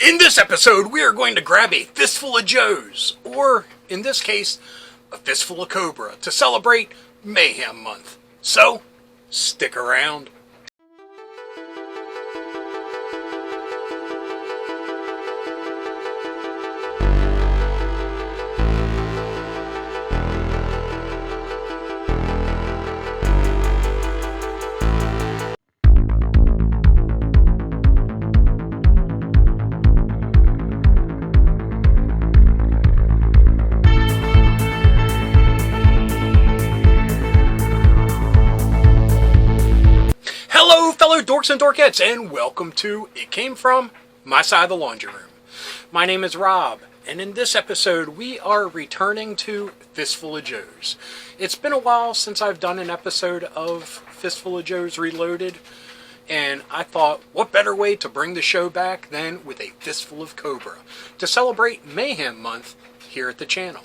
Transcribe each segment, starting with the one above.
In this episode, we are going to grab a fistful of Joes, or, in this case, a fistful of Cobra, to celebrate Mayhem Month. So, stick around. Hello, fellow dorks and dorkettes, and welcome to It Came From My Side of the Laundry Room. My name is Rob, and in this episode, we are returning to Fistful of Joes. It's been a while since I've done an episode of Fistful of Joes Reloaded, and I thought, what better way to bring the show back than with a fistful of Cobra to celebrate Mayhem Month here at the channel.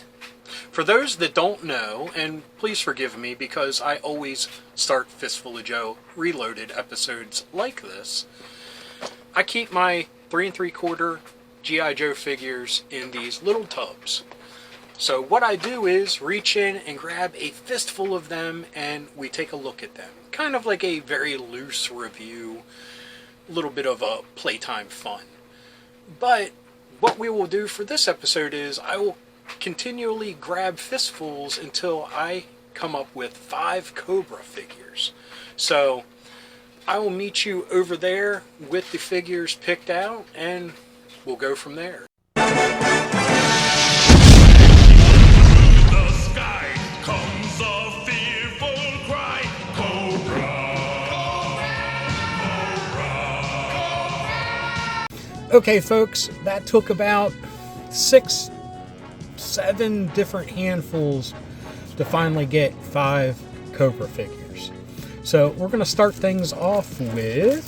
For those that don't know, and please forgive me because I always start Fistful of Joe Reloaded episodes like this, I keep my 3 3/4 G.I. Joe figures in these little tubs. So what I do is reach in and grab a fistful of them and we take a look at them. Kind of like a very loose review, a little bit of a playtime fun. But what we will do for this episode is I will continually grab fistfuls until I come up with 5 Cobra figures. So I will meet you over there with the figures picked out and we'll go from there. The sky comes a fearful cry, Cobra, Cobra, Cobra. Okay folks, that took about 7 different handfuls to finally get 5 Cobra figures. So we're going to start things off with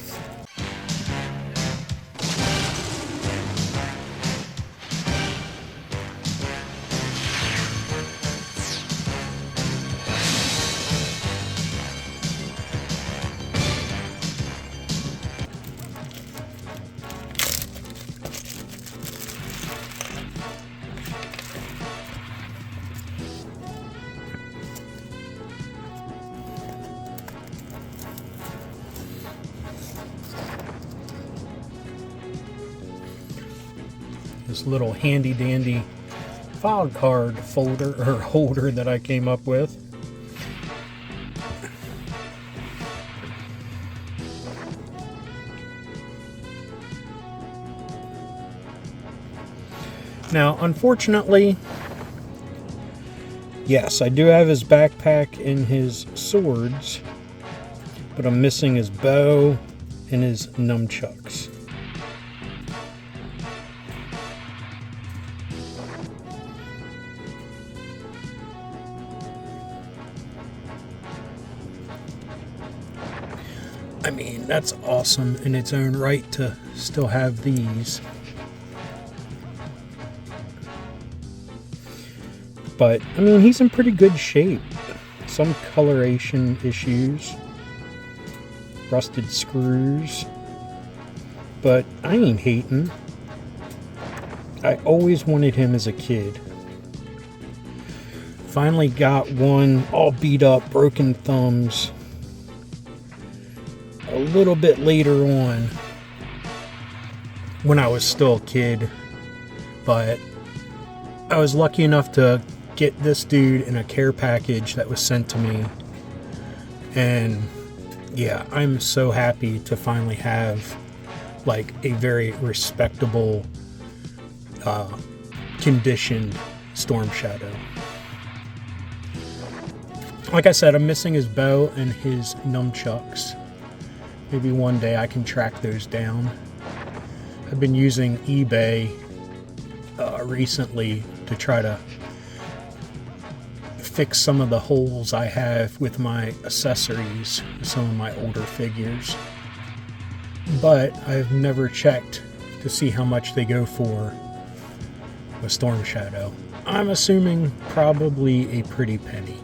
this little handy dandy file card folder or holder that I came up with. Now, unfortunately, yes, I do have his backpack and his swords, but I'm missing his bow and his nunchucks. I mean, that's awesome in its own right to still have these. But, I mean, he's in pretty good shape. Some coloration issues. Rusted screws. But I ain't hating. I always wanted him as a kid. Finally got one all beat up, broken thumbs. A little bit later on when I was still a kid, but I was lucky enough to get this dude in a care package that was sent to me, and yeah, I'm so happy to finally have like a very respectable conditioned Storm Shadow. Like I said, I'm missing his bow and his nunchucks. Maybe one day I can track those down. I've been using eBay recently to try to fix some of the holes I have with my accessories, some of my older figures. But I've never checked to see how much they go for with Storm Shadow. I'm assuming probably a pretty penny.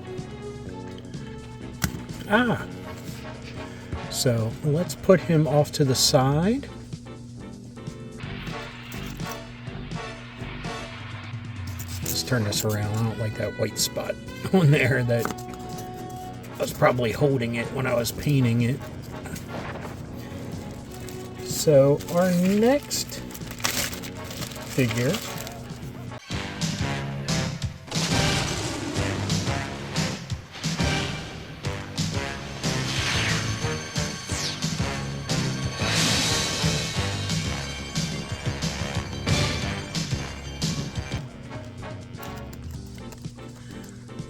So let's put him off to the side. Let's turn this around. I don't like that white spot on there that I was probably holding it when I was painting it. So our next figure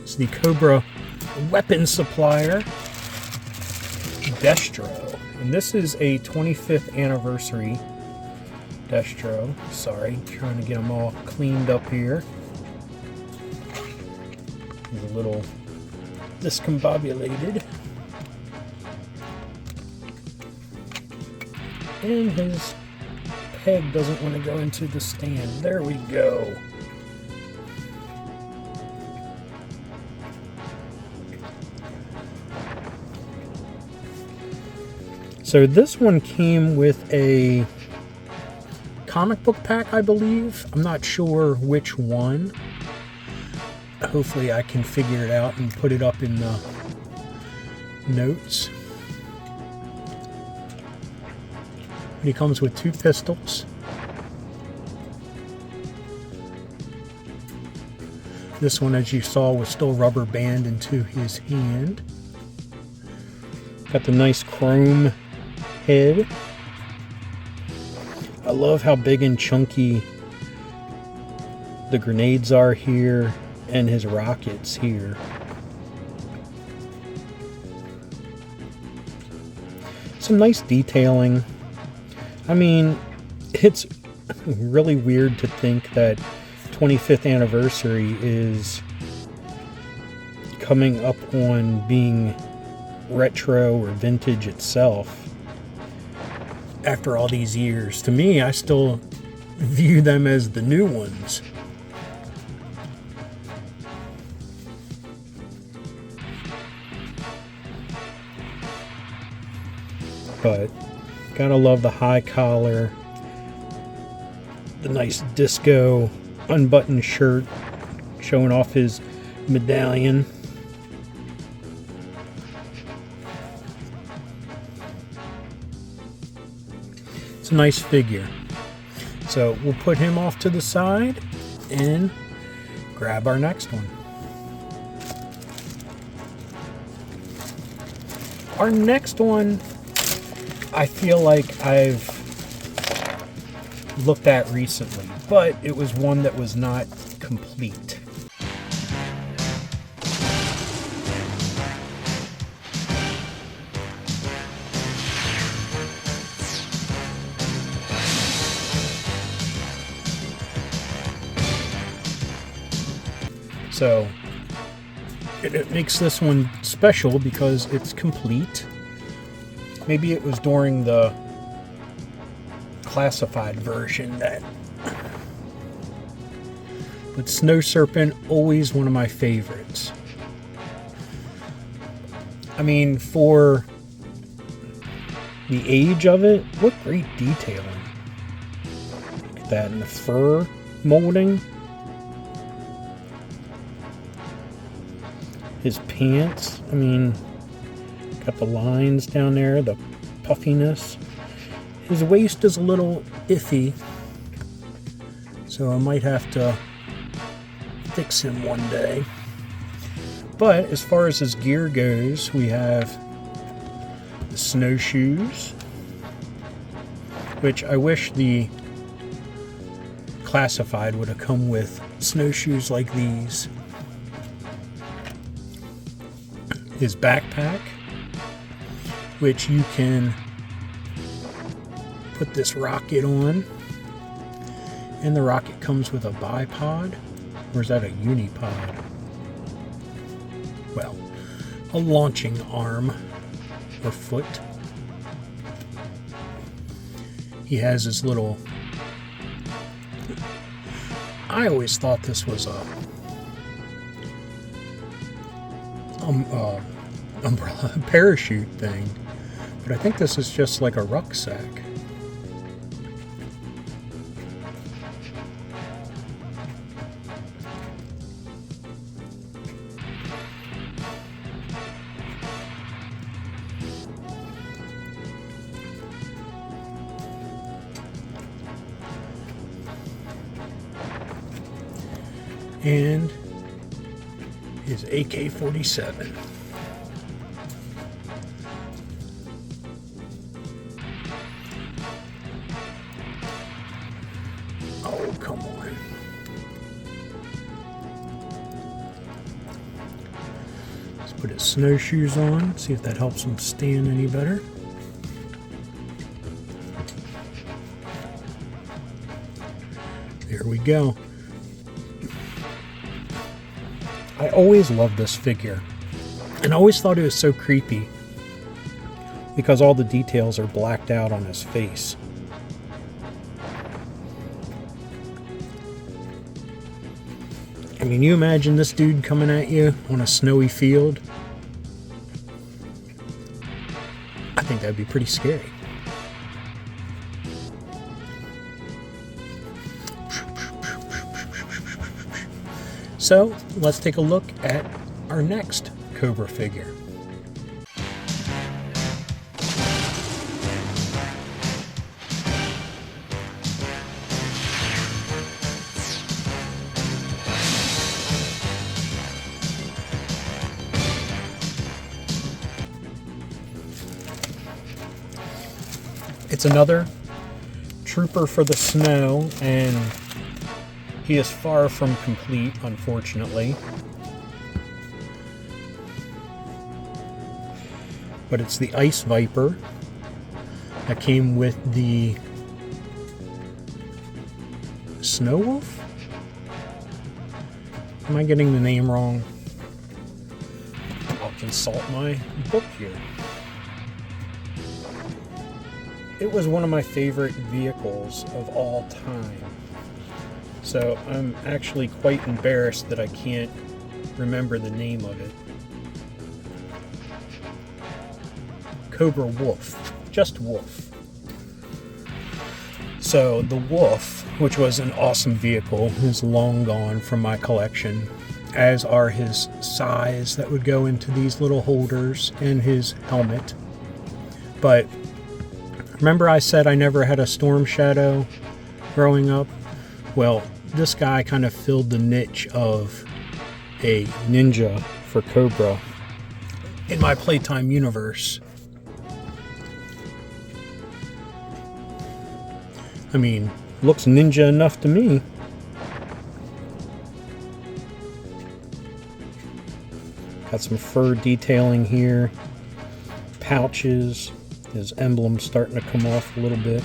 is the Cobra weapon supplier, Destro. And this is a 25th anniversary Destro. Sorry, trying to get them all cleaned up here. He's a little discombobulated. And his peg doesn't want to go into the stand. There we go. So this one came with a comic book pack, I believe. I'm not sure which one. Hopefully I can figure it out and put it up in the notes. He comes with 2 pistols. This one, as you saw, was still rubber band into his hand. Got the nice chrome head. I love how big and chunky the grenades are here and his rockets here. Some nice detailing. I mean, it's really weird to think that 25th anniversary is coming up on being retro or vintage itself. After all these years, to me, I still view them as the new ones. But gotta love the high collar, the nice disco unbuttoned shirt showing off his medallion. It's a nice figure. So we'll put him off to the side and grab our next one. Our next one, I feel like I've looked at recently, but it was one that was not complete. So it makes this one special because it's complete. Maybe it was during the classified version that. But Snow Serpent, always one of my favorites. I mean, for the age of it, what great detailing. Look at that in the fur molding. His pants, I mean, got the lines down there, the puffiness. His waist is a little iffy, so I might have to fix him one day. But as far as his gear goes, we have the snowshoes, which I wish the classified would have come with snowshoes like these. His backpack, which you can put this rocket on, and the rocket comes with a bipod, or is that a unipod? Well, a launching arm or foot. He has his little, I always thought this was a umbrella parachute thing, but I think this is just like a rucksack. and his AK-47. Oh, come on. Let's put his snowshoes on, see if that helps him stand any better. There we go. I always loved this figure, and I always thought it was so creepy because all the details are blacked out on his face. I mean, you imagine this dude coming at you on a snowy field? I think that'd be pretty scary. So, let's take a look at our next Cobra figure. It's another trooper for the snow, and he is far from complete, unfortunately. But it's the Ice Viper that came with the Snow Wolf? Am I getting the name wrong? I'll consult my book here. It was one of my favorite vehicles of all time. So I'm actually quite embarrassed that I can't remember the name of it. Cobra Wolf. Just Wolf. So the Wolf, which was an awesome vehicle, is long gone from my collection, as are his size that would go into these little holders and his helmet. But remember I said I never had a Storm Shadow growing up? Well, this guy kind of filled the niche of a ninja for Cobra in my playtime universe. I mean, looks ninja enough to me. Got some fur detailing here, pouches, his emblem's starting to come off a little bit.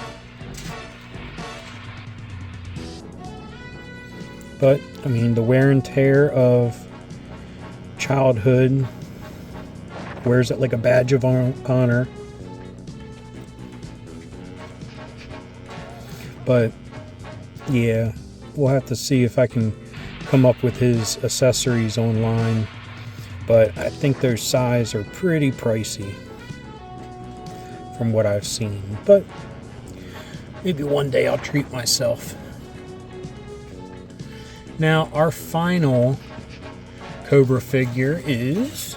But, I mean, the wear and tear of childhood wears it like a badge of honor. But, yeah, we'll have to see if I can come up with his accessories online. But I think their size are pretty pricey from what I've seen. But maybe one day I'll treat myself. Now, our final Cobra figure is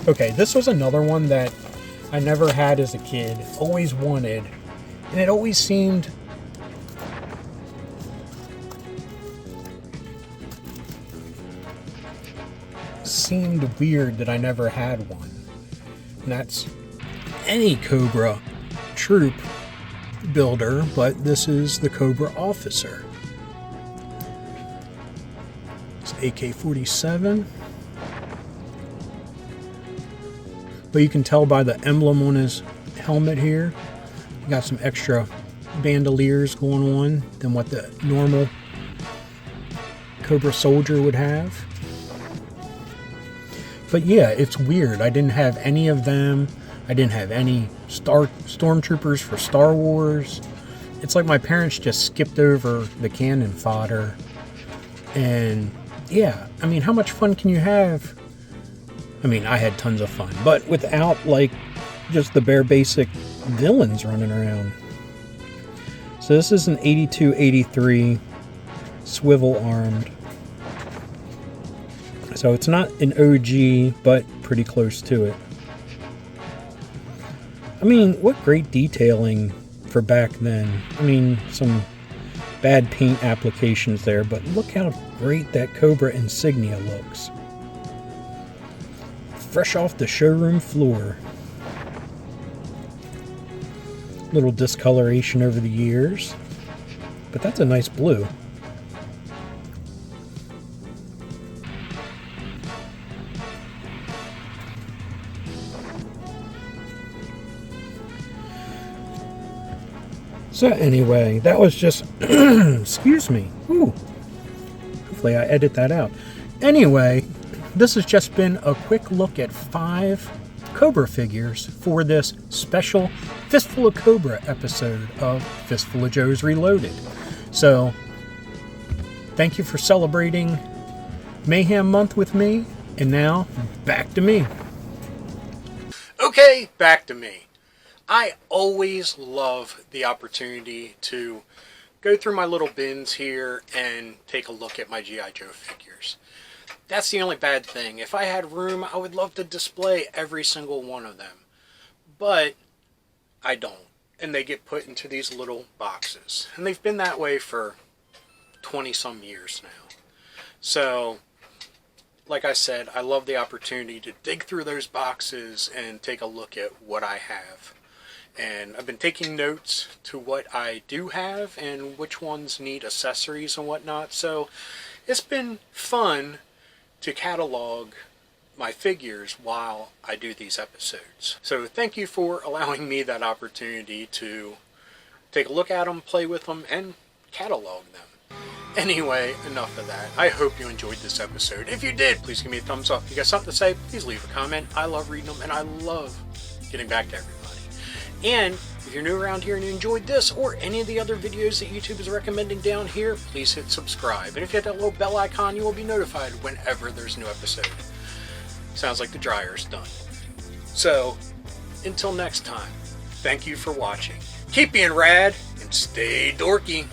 okay, this was another one that I never had as a kid, always wanted, and it always seemed weird that I never had one. And that's any Cobra troop builder, but this is the Cobra Officer. It's AK-47. But you can tell by the emblem on his helmet here, he got some extra bandoliers going on than what the normal Cobra soldier would have. But yeah, it's weird. I didn't have any of them. I didn't have any stormtroopers for Star Wars. It's like my parents just skipped over the cannon fodder. And yeah, I mean, how much fun can you have? I mean, I had tons of fun, but without like just the bare basic villains running around. So this is an 82-83 swivel armed. So it's not an OG, but pretty close to it. I mean, what great detailing for back then. I mean, some bad paint applications there, but look how great that Cobra insignia looks. Fresh off the showroom floor. Little discoloration over the years, but that's a nice blue. So anyway, that was just, excuse me. Ooh. Hopefully I edit that out. Anyway, this has just been a quick look at 5 Cobra figures for this special Fistful of Cobra episode of Fistful of Joes Reloaded. So, thank you for celebrating Mayhem Month with me, and now, back to me. Okay, back to me. I always love the opportunity to go through my little bins here and take a look at my G.I. Joe figures. That's the only bad thing. If I had room, I would love to display every single one of them. But I don't. And they get put into these little boxes. And they've been that way for 20-some years now. So, like I said, I love the opportunity to dig through those boxes and take a look at what I have. And I've been taking notes to what I do have and which ones need accessories and whatnot. So it's been fun to catalog my figures while I do these episodes. So thank you for allowing me that opportunity to take a look at them, play with them, and catalog them. Anyway, enough of that. I hope you enjoyed this episode. If you did, please give me a thumbs up. If you got something to say, please leave a comment. I love reading them, and I love getting back to everybody. And if you're new around here and you enjoyed this or any of the other videos that YouTube is recommending down here, please hit subscribe. And if you hit that little bell icon, you will be notified whenever there's a new episode. Sounds like the dryer's done. So, until next time, thank you for watching. Keep being rad and stay dorky.